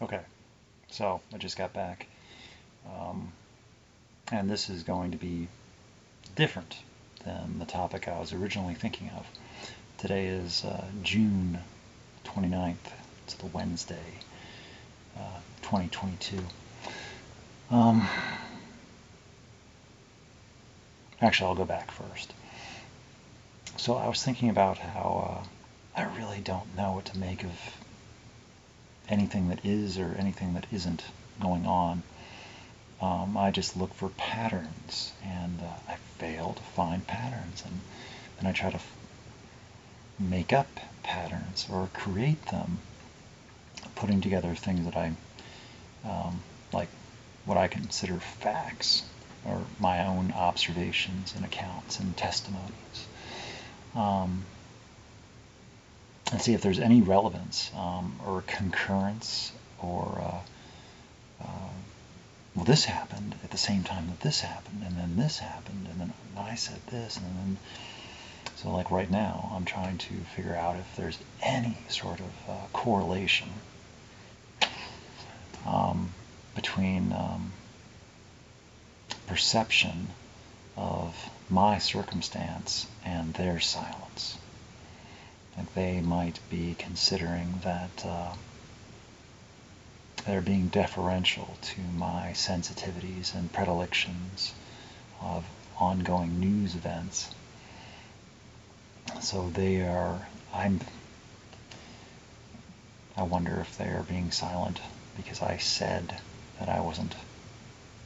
Okay, so I just got back, and this is going to be different than the topic I was originally thinking of. Today is June 29th. It's the Wednesday, 2022. Um, Actually, I'll go back first. So I was thinking about how I really don't know what to make of anything that is or anything that isn't going on. I just look for patterns, and I fail to find patterns, and then I try to make up patterns or create them, putting together things that I like, what I consider facts or my own observations and accounts and testimonies, um, and see if there's any relevance or concurrence or well, this happened at the same time that this happened, and then this happened, and then I said this, and then so like right now I'm trying to figure out if there's any sort of correlation between perception of my circumstance and their silence. Like they might be considering that they're being deferential to my sensitivities and predilections of ongoing news events. So I wonder if they are being silent because I said that I wasn't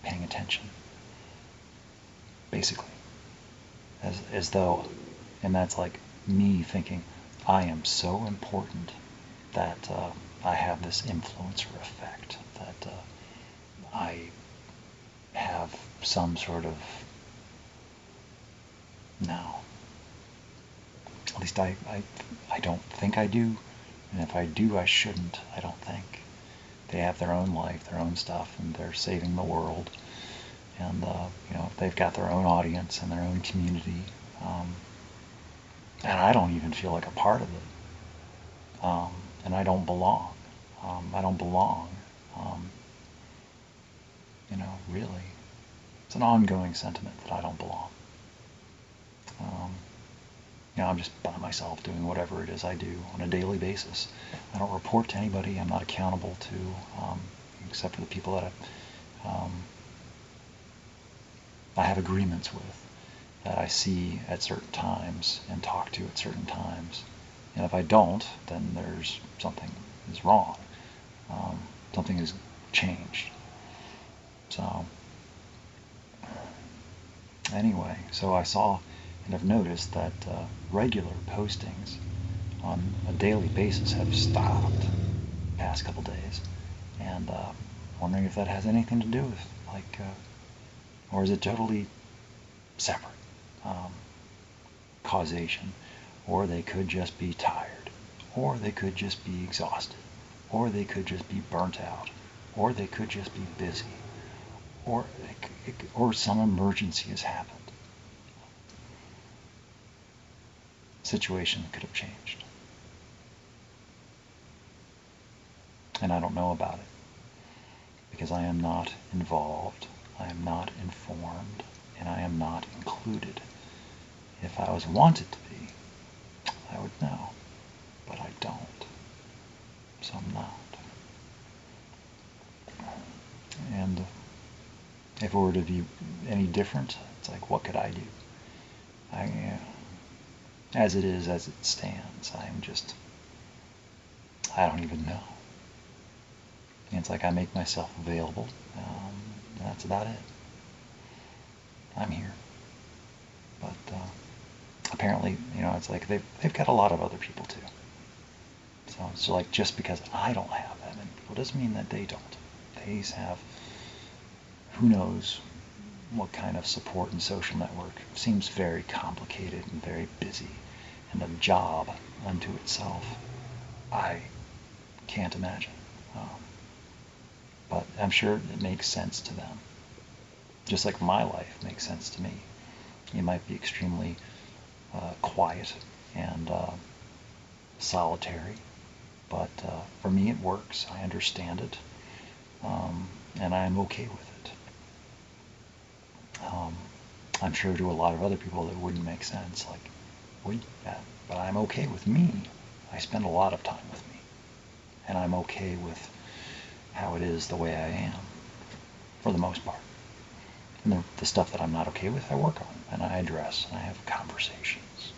paying attention. Basically. As though, and that's like me thinking, I am so important that I have this influence or effect, that I have some sort of, no, at least I don't think I do, and if I do, I shouldn't. I don't think. They have their own life, their own stuff, and they're saving the world, and they've got their own audience and their own community, and I don't even feel like a part of it, and I don't belong. I don't belong. Really, it's an ongoing sentiment that I don't belong. Um, I'm just by myself doing whatever it is I do on a daily basis. I don't report to anybody. I'm not accountable to, except for the people that I have agreements with, that I see at certain times and talk to at certain times. And if I don't, then there's something is wrong. Something has changed. So anyway, so I saw and have noticed that regular postings on a daily basis have stopped the past couple days, and wondering if that has anything to do with or is it totally separate causation, or they could just be tired, or they could just be exhausted, or they could just be burnt out, or they could just be busy, or some emergency has happened. Situation could have changed, and I don't know about it because I am not involved, I am not informed, and I am not included. If I was wanted to be, I would know, but I don't, so I'm not. And if it were to be any different, it's like, what could I do? As it is, as it stands, I don't even know. And it's like I make myself available, and that's about it. I'm here. But apparently, it's like they've got a lot of other people too. So it's like, just because I don't have that many people doesn't mean that they don't. They have, who knows what kind of support and social network. It seems very complicated and very busy, and a job unto itself. I can't imagine. But I'm sure it makes sense to them. Just like my life makes sense to me. It might be extremely quiet and solitary, But for me, it works. I understand it, and I'm okay with it. I'm sure to a lot of other people that wouldn't make sense. Like, what? But I'm okay with me. I spend a lot of time with me, and I'm okay with how it is the way I am, for the most part. And the stuff that I'm not okay with, I work on, and I address, and I have conversations.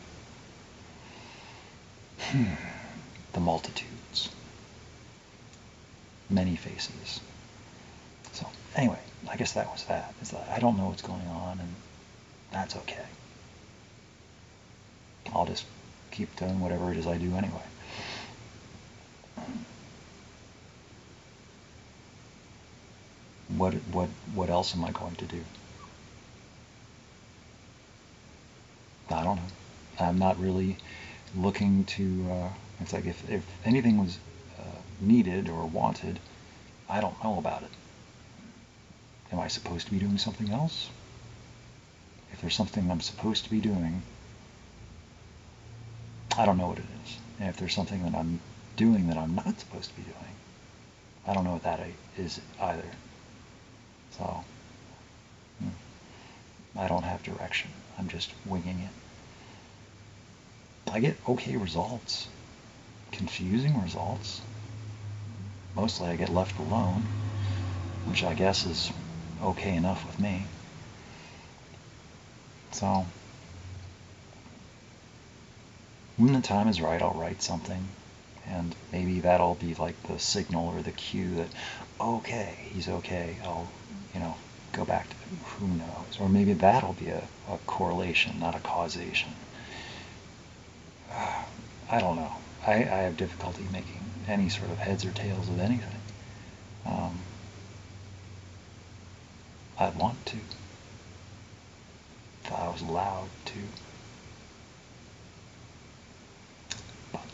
The multitudes. Many faces. So, anyway, I guess that was that. It's like, I don't know what's going on, and that's okay. I'll just keep doing whatever it is I do anyway. What else am I going to do? I don't know. I'm not really looking to. It's like if anything was needed or wanted, I don't know about it. Am I supposed to be doing something else? If there's something I'm supposed to be doing, I don't know what it is. And if there's something that I'm doing that I'm not supposed to be doing, I don't know what that is either. So, I don't have direction. I'm just winging it. I get okay results. Confusing results. Mostly I get left alone, which I guess is okay enough with me. So, when the time is right, I'll write something, and maybe that'll be like the signal or the cue that, okay, he's okay. I'll, go back to who knows. Or maybe that'll be a correlation, not a causation. I don't know. I have difficulty making any sort of heads or tails of anything. I'd want to, if I was allowed to. But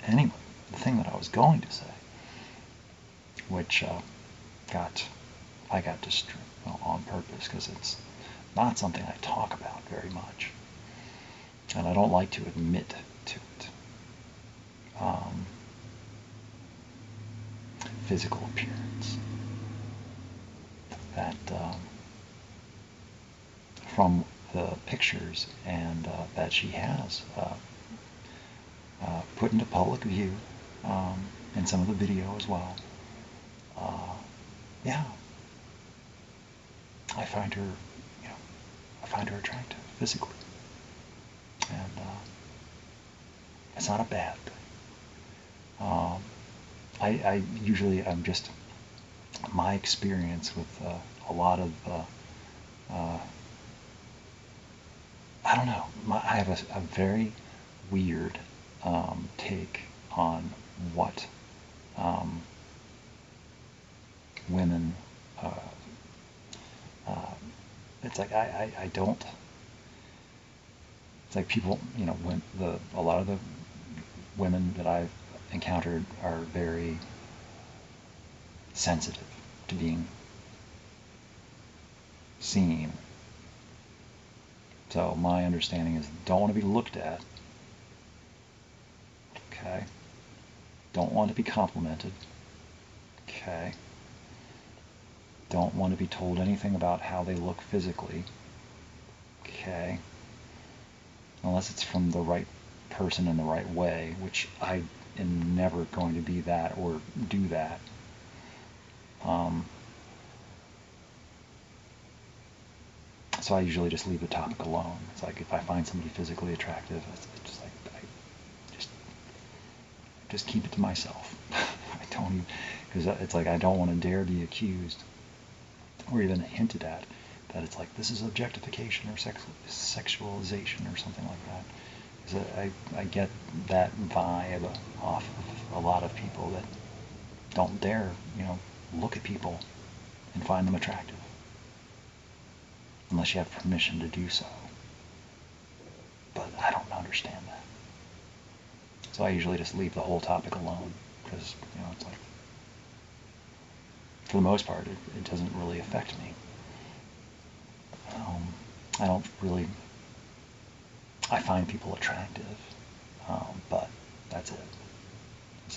anyway, the thing that I was going to say, which I got distracted on purpose because it's not something I talk about very much, and I don't like to admit to it. Physical appearance. That from the pictures and that she has put into public view, in some of the video as well. Yeah, I find her, attractive physically, and it's not a bad thing. I usually, I'm just, my experience with a lot of, I don't know, I have a very weird take on what women, it's like I don't, it's like people, when a lot of the women that I've encountered are very sensitive to being seen. So my understanding is don't want to be looked at. Okay. Don't want to be complimented. Okay. Don't want to be told anything about how they look physically. Okay. Unless it's from the right person in the right way, which I am never going to be that or do that. So I usually just leave the topic alone. It's like if I find somebody physically attractive, it's just like I just keep it to myself. I don't even, because it's like I don't want to dare be accused or even hinted at that it's like this is objectification or sexualization or something like that. Because I get that vibe off of a lot of people that don't dare, look at people and find them attractive unless you have permission to do so. But I don't understand that. So I usually just leave the whole topic alone because, it's like, for the most part, it doesn't really affect me. I don't really, I find people attractive, but that's it.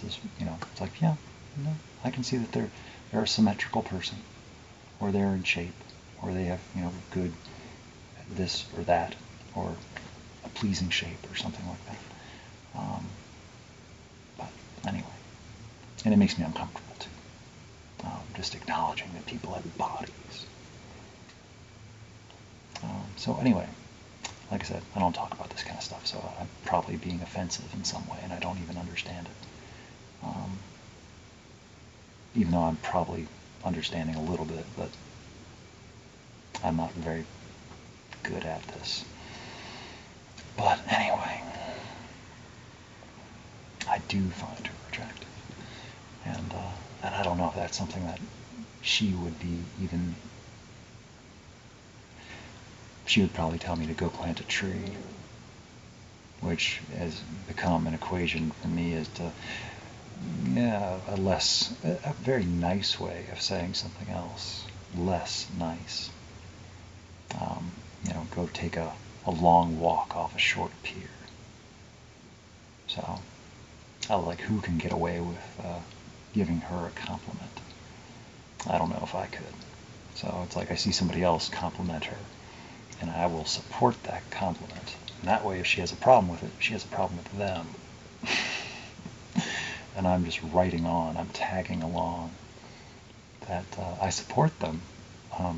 this is, it's like, yeah, I can see that they're a symmetrical person, or they're in shape, or they have, good this or that, or a pleasing shape or something like that. But anyway, and it makes me uncomfortable too. Just acknowledging that people have bodies. So anyway, like I said, I don't talk about this kind of stuff, so I'm probably being offensive in some way, and I don't even understand it. Even though I'm probably understanding a little bit, but I'm not very good at this. But anyway, I do find her attractive, and I don't know if that's something that she would be even. She would probably tell me to go plant a tree, which has become an equation for me as to, a very nice way of saying something else, less nice. Go take a long walk off a short pier. So, I was like, who can get away with giving her a compliment? I don't know if I could. So it's like I see somebody else compliment her, and I will support that compliment. And that way, if she has a problem with it, she has a problem with them. And I'm just writing on, I'm tagging along that I support them.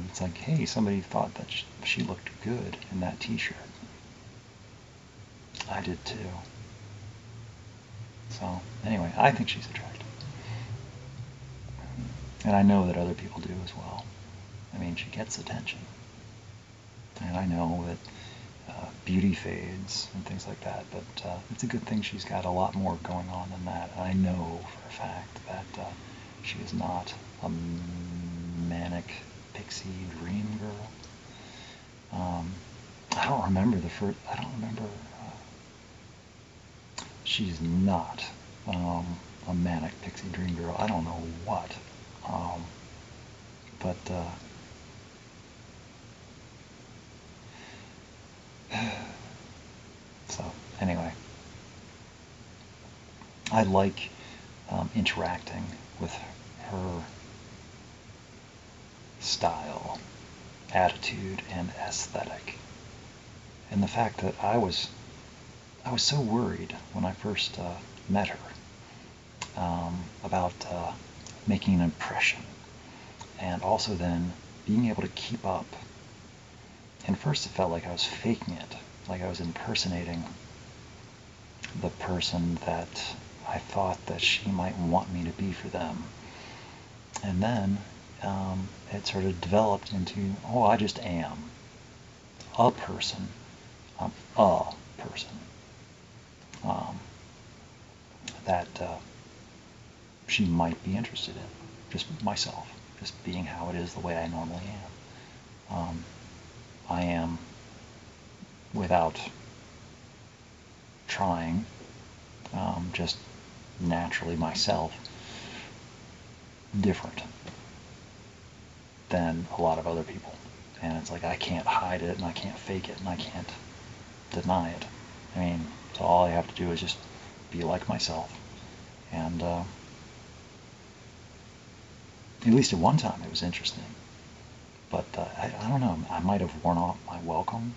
It's like, hey, somebody thought that she looked good in that t-shirt. I did too. So anyway, I think she's attractive. And I know that other people do as well. I mean, she gets attention. And I know that beauty fades and things like that, but it's a good thing she's got a lot more going on than that. And I know for a fact that she is not a manic pixie dream girl. I don't remember she's not a manic pixie dream girl. I don't know what. But so anyway, I like interacting with her style, attitude, and aesthetic. And the fact that I was so worried when I first met her about making an impression, and also then being able to keep up. And first it felt like I was faking it, like I was impersonating the person that I thought that she might want me to be for them. And then it sort of developed into, I just am a person. I'm a person. That she might be interested in. Just myself. Just being how it is, the way I normally am. I am, without trying, just naturally myself, different than a lot of other people. And it's like I can't hide it, and I can't fake it, and I can't deny it. I mean, so all I have to do is just be like myself. And at least at one time it was interesting. But I don't know, I might have worn off my welcome,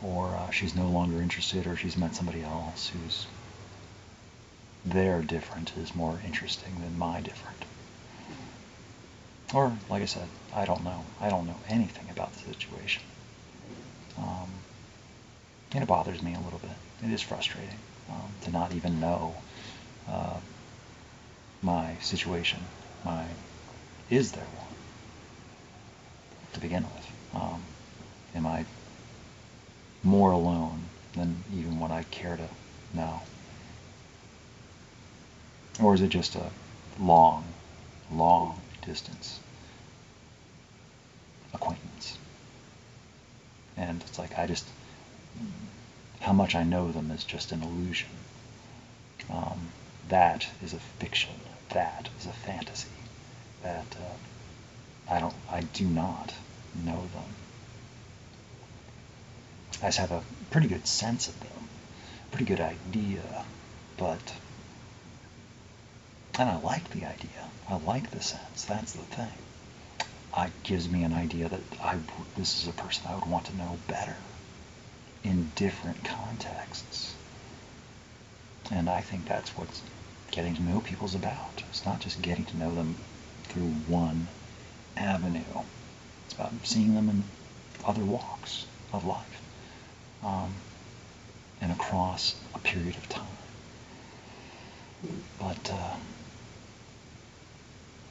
or she's no longer interested, or she's met somebody else who's their different is more interesting than my different. Or, like I said, I don't know. I don't know anything about the situation. And it bothers me a little bit. It is frustrating to not even know my situation. Is there one? To begin with. Am I more alone than even what I care to know? Or is it just a long, long distance acquaintance? And it's like how much I know them is just an illusion. That is a fiction. That is a fantasy. That I do not know them. I just have a pretty good sense of them, pretty good idea But, and I like the idea. I like the sense. That's the thing. It gives me an idea that this is a person I would want to know better in different contexts. And I think that's what getting to know people's about. It's not just getting to know them through one avenue. It's about seeing them in other walks of life, and across a period of time. But,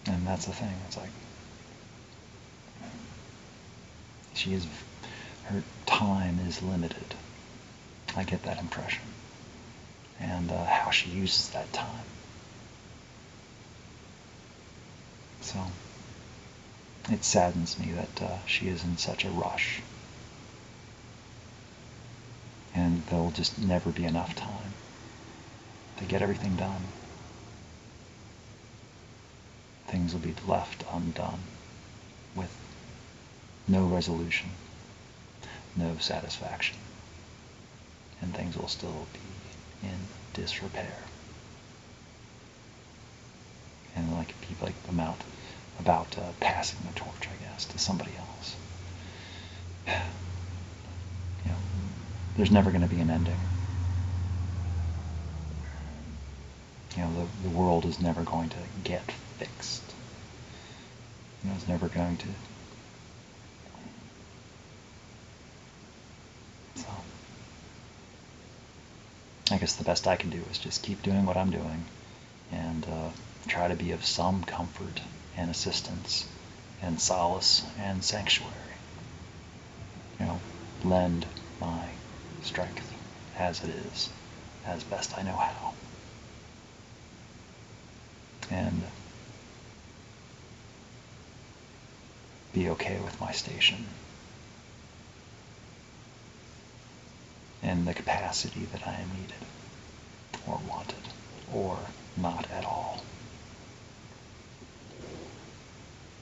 and that's the thing. It's like, her time is limited. I get that impression. And how she uses that time. So, it saddens me that she is in such a rush. And there'll just never be enough time to get everything done. Things will be left undone with no resolution, no satisfaction, and things will still be in disrepair. And like people like about passing the torch, I guess, to somebody else. You know, there's never going to be an ending. You know, the world is never going to get fixed. You know, it's never going to. So, I guess the best I can do is just keep doing what I'm doing and try to be of some comfort and assistance and solace and sanctuary. You know, lend my strength as it is, as best I know how. And be okay with my station and the capacity that I am needed or wanted or not at all.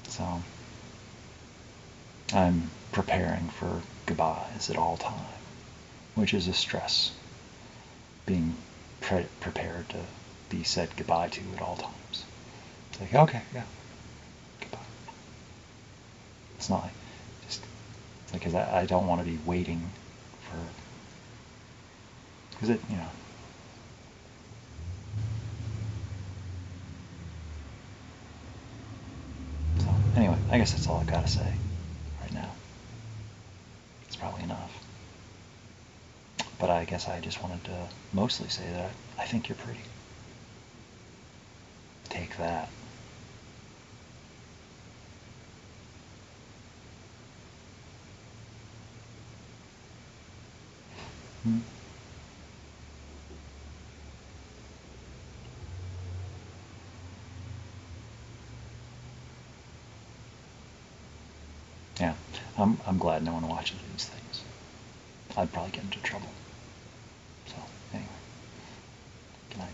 So I'm preparing for goodbyes at all time, which is a stress, being prepared to be said goodbye to at all times. It's like, okay, yeah, goodbye. It's not just because I don't want to be waiting for, because it, you know, so anyway, I guess that's all I've got to say right now. It's probably enough. But I guess I just wanted to mostly say that I think you're pretty. Take that. Hmm. Yeah, I'm glad no one watches these things. I'd probably get into trouble. So, anyway, good night.